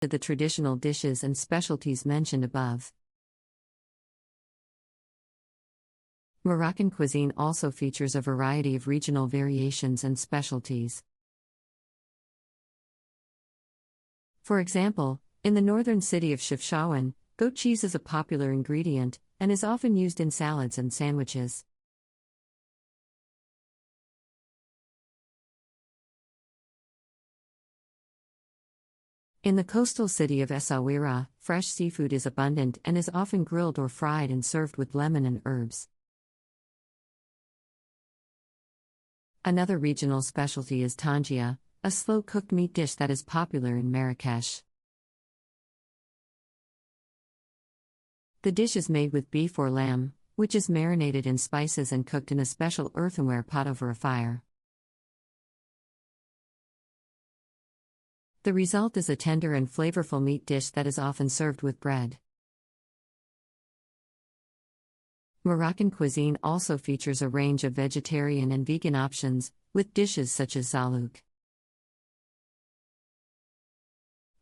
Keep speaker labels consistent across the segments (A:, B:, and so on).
A: to the traditional dishes and specialties mentioned above. Moroccan cuisine also features a variety of regional variations and specialties. For example, in the northern city of Chefchaouen, goat cheese is a popular ingredient and is often used in salads and sandwiches. In the coastal city of Essaouira, fresh seafood is abundant and is often grilled or fried and served with lemon and herbs. Another regional specialty is tangia, a slow-cooked meat dish that is popular in Marrakesh. The dish is made with beef or lamb, which is marinated in spices and cooked in a special earthenware pot over a fire. The result is a tender and flavorful meat dish that is often served with bread. Moroccan cuisine also features a range of vegetarian and vegan options, with dishes such as zalouk,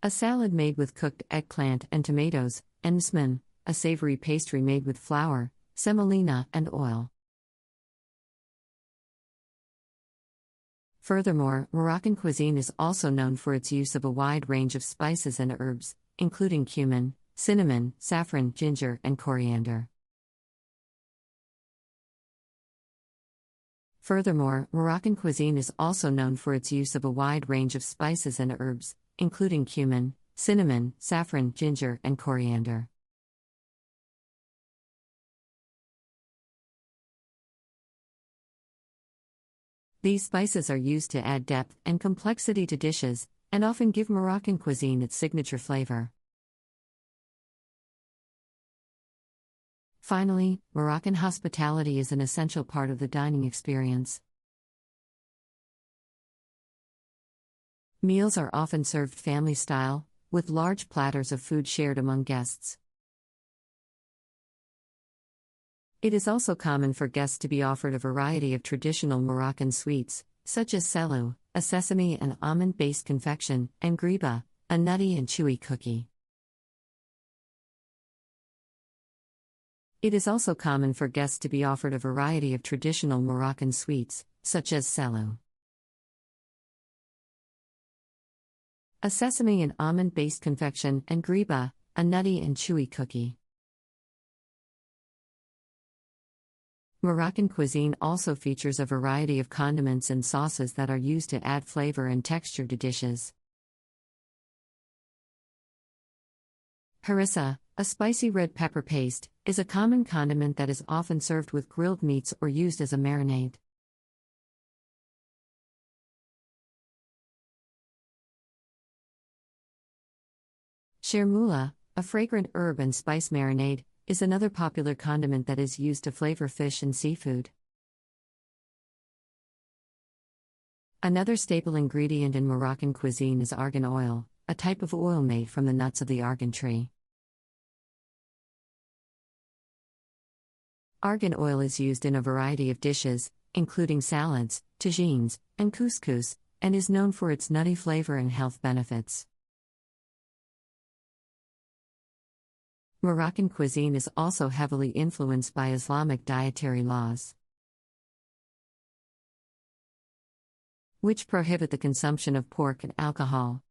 A: a salad made with cooked eggplant and tomatoes, and msman, a savory pastry made with flour, semolina, and oil. Furthermore, Moroccan cuisine is also known for its use of a wide range of spices and herbs, including cumin, cinnamon, saffron, ginger, and coriander. Furthermore, Moroccan cuisine is also known for its use of a wide range of spices and herbs, including cumin, cinnamon, saffron, ginger, and coriander. These spices are used to add depth and complexity to dishes, and often give Moroccan cuisine its signature flavor. Finally, Moroccan hospitality is an essential part of the dining experience. Meals are often served family-style, with large platters of food shared among guests. It is also common for guests to be offered a variety of traditional Moroccan sweets, such as selou, a sesame and almond-based confection, and griba, a nutty and chewy cookie. It is also common for guests to be offered a variety of traditional Moroccan sweets, such as selou, a sesame and almond-based confection, and griba, a nutty and chewy cookie. Moroccan cuisine also features a variety of condiments and sauces that are used to add flavor and texture to dishes. Harissa, a spicy red pepper paste, is a common condiment that is often served with grilled meats or used as a marinade. Chermoula, a fragrant herb and spice marinade, is another popular condiment that is used to flavor fish and seafood. Another staple ingredient in Moroccan cuisine is argan oil, a type of oil made from the nuts of the argan tree. Argan oil is used in a variety of dishes, including salads, tagines, and couscous, and is known for its nutty flavor and health benefits. Moroccan cuisine is also heavily influenced by Islamic dietary laws, which prohibit the consumption of pork and alcohol.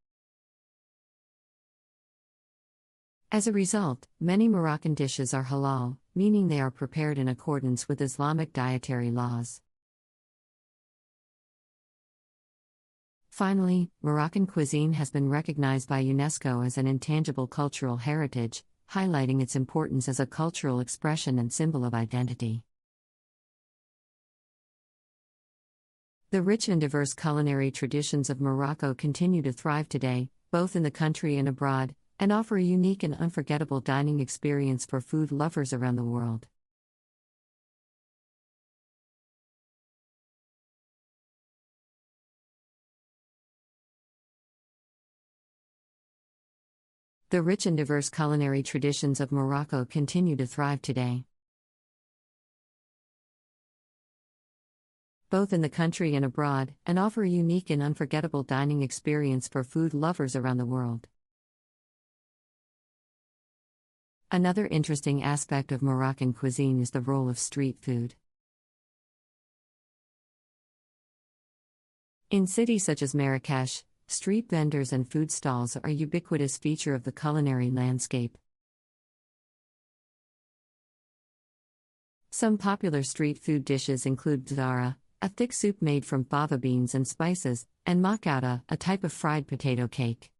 A: As a result, many Moroccan dishes are halal, meaning they are prepared in accordance with Islamic dietary laws. Finally, Moroccan cuisine has been recognized by UNESCO as an intangible cultural heritage, highlighting its importance as a cultural expression and symbol of identity. The rich and diverse culinary traditions of Morocco continue to thrive today, both in the country and abroad, and offer a unique and unforgettable dining experience for food lovers around the world. The rich and diverse culinary traditions of Morocco continue to thrive today, both in the country and abroad, and offer a unique and unforgettable dining experience for food lovers around the world. Another interesting aspect of Moroccan cuisine is the role of street food. In cities such as Marrakech, street vendors and food stalls are a ubiquitous feature of the culinary landscape. Some popular street food dishes include bzara, a thick soup made from fava beans and spices, and makouda, a type of fried potato cake.